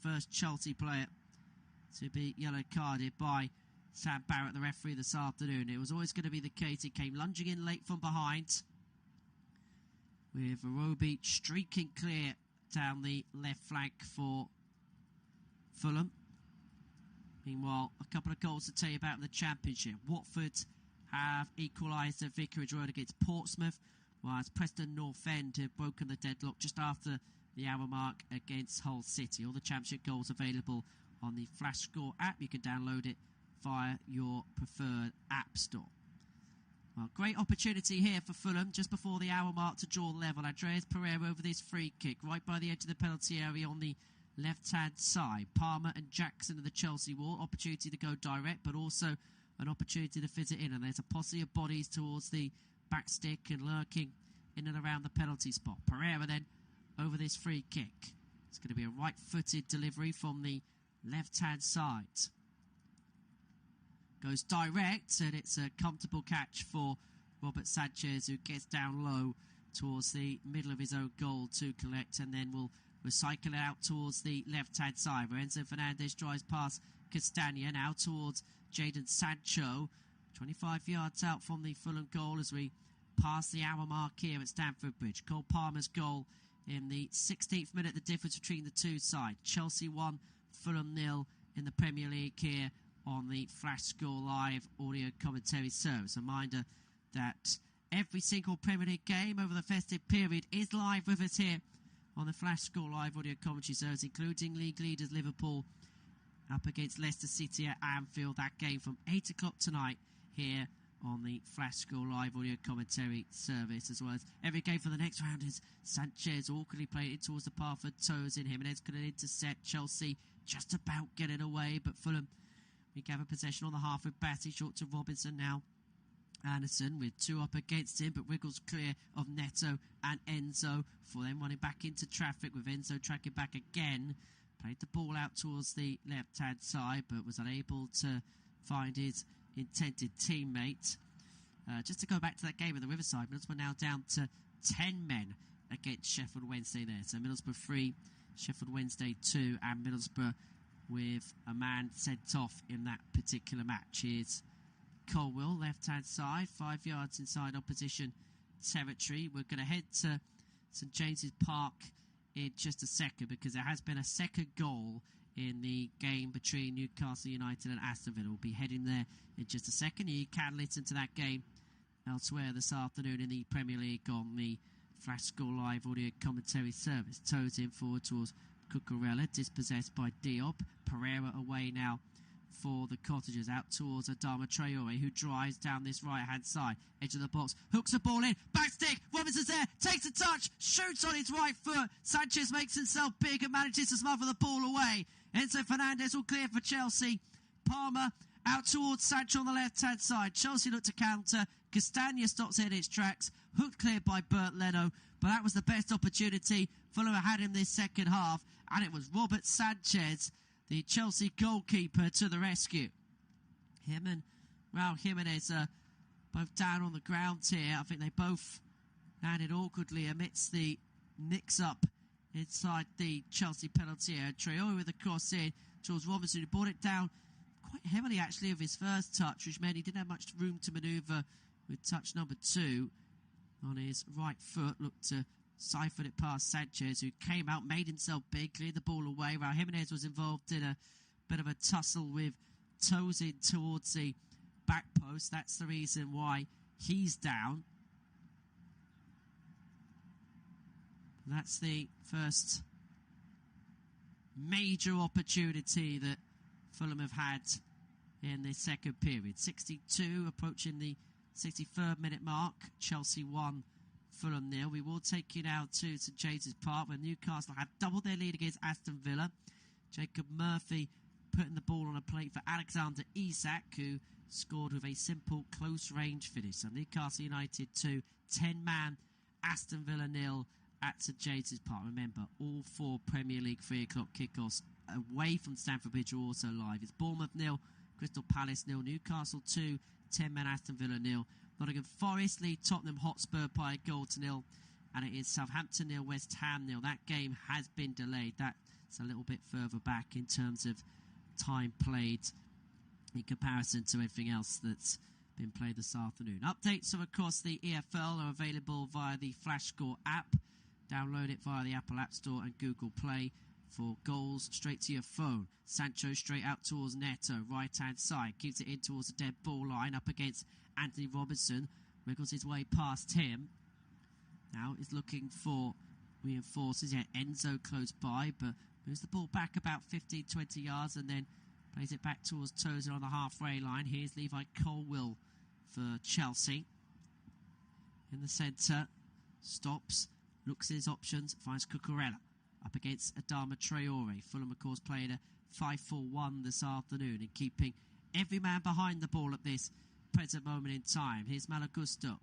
first Chelsea player to be yellow carded by Sam Barrett, the referee, this afternoon. It was always going to be the case. He came lunging in late from behind, with Iwobi streaking clear down the left flank for Fulham. Meanwhile, a couple of goals to tell you about in the Championship. Watford have equalised at Vicarage Road against Portsmouth, whilst Preston North End have broken the deadlock just after the hour mark against Hull City. All the Championship goals available on the Flash Score app. You can download it via your preferred app store. Well, great opportunity here for Fulham just before the hour mark to draw level. Andreas Pereira over this free kick right by the edge of the penalty area on the left-hand side. Palmer and Jackson of the Chelsea wall. Opportunity to go direct, but also an opportunity to fit it in. And there's a posse of bodies towards the back stick and lurking in and around the penalty spot. Pereira then over this free kick. It's going to be a right-footed delivery from the left-hand side. Goes direct, and it's a comfortable catch for Robert Sanchez, who gets down low towards the middle of his own goal to collect, and then will recycle it out towards the left-hand side, where Enzo Fernandez drives past Castagna, now towards Jadon Sancho. 25 yards out from the Fulham goal as we pass the hour mark here at Stamford Bridge. Cole Palmer's goal in the 16th minute, the difference between the two sides. Chelsea 1, Fulham 0 in the Premier League here on the Flash Score Live audio commentary service. A reminder that every single Premier League game over the festive period is live with us here on the Flash Score Live audio commentary service, including league leaders Liverpool up against Leicester City at Anfield. That game from 8 o'clock tonight here on the Flash Score Live audio commentary service, as well as every game for the next round. Is Sanchez awkwardly playing it towards the path of toes in him, and it's going to intercept. Chelsea just about getting away, but Fulham regather possession on the half with Batty, short to Robinson now. Anderson with two up against him, but wriggles clear of Neto and Enzo for them running back into traffic, with Enzo tracking back again. Played the ball out towards the left-hand side, but was unable to find his intended teammate. Just to go back to that game at the Riverside, Middlesbrough now down to 10 men against Sheffield Wednesday there. So Middlesbrough 3, Sheffield Wednesday 2, and Middlesbrough with a man sent off in that particular match. Here's Colwell, left-hand side, 5 yards inside opposition territory. We're going to head to St James's Park in just a second, because there has been a second goal in the game between Newcastle United and Aston Villa. We'll be heading there in just a second. You can listen to that game elsewhere this afternoon in the Premier League on the Flash Score Live audio commentary service. Toes in forward towards Cucurella, dispossessed by Diop. Pereira away now for the Cottagers, out towards Adama Traore, who drives down this right-hand side, edge of the box, hooks the ball in, back stick, Robinson's there, takes a touch, shoots on his right foot. Sanchez makes himself big and manages to smother the ball away. Enzo Fernandez all clear for Chelsea. Palmer out towards Sancho on the left-hand side. Chelsea look to counter. Castagna stops in its tracks, hooked clear by Bert Leno, but that was the best opportunity Fulham had in this second half, and it was Robert Sanchez, the Chelsea goalkeeper, to the rescue. Him and Raul Jimenez are both down on the ground here. I think they both landed awkwardly amidst the mix-up inside the Chelsea penalty area. Traore with the cross in towards Robinson, who brought it down quite heavily actually of his first touch, which meant he didn't have much room to manoeuvre with touch number 2 on his right foot. Looked to siphon it past Sanchez, who came out, made himself big, cleared the ball away. Raul Jimenez was involved in a bit of a tussle with toes in towards the back post. That's the reason why he's down. That's the first major opportunity that Fulham have had in the second period. 62 approaching the 63rd minute mark. Chelsea 1, Fulham 0. We will take you now to St James's Park, where Newcastle have doubled their lead against Aston Villa. Jacob Murphy putting the ball on a plate for Alexander Isak, who scored with a simple close-range finish. So Newcastle United 2, 10-man Aston Villa 0 at St James's Park. Remember, all 4 Premier League 3 o'clock kickoffs away from Stamford Bridge are also live. It's Bournemouth 0, Crystal Palace 0, Newcastle 2, 10-man Aston Villa 0. Nottingham Forest lead Tottenham Hotspur by 1-0, and it is Southampton 0, West Ham 0. That game has been delayed. That it's a little bit further back in terms of time played in comparison to everything else that's been played this afternoon. Updates of course the EFL are available via the Flash Score app. Download it via the Apple App Store and Google Play for goals straight to your phone. Sancho straight out towards Neto, right hand side, keeps it in towards the dead ball line, up against Anthony Robinson, wriggles his way past him. Now he's looking for reinforcers. Yeah, Enzo close by, but moves the ball back about 15-20 yards and then plays it back towards Tozer on the halfway line. Here's Levi Colwill for Chelsea. In the centre, stops, looks at his options, finds Cucurella up against Adama Traore. Fulham, of course, playing a 5-4-1 this afternoon and keeping every man behind the ball at this present moment in time. Here's Malagusto.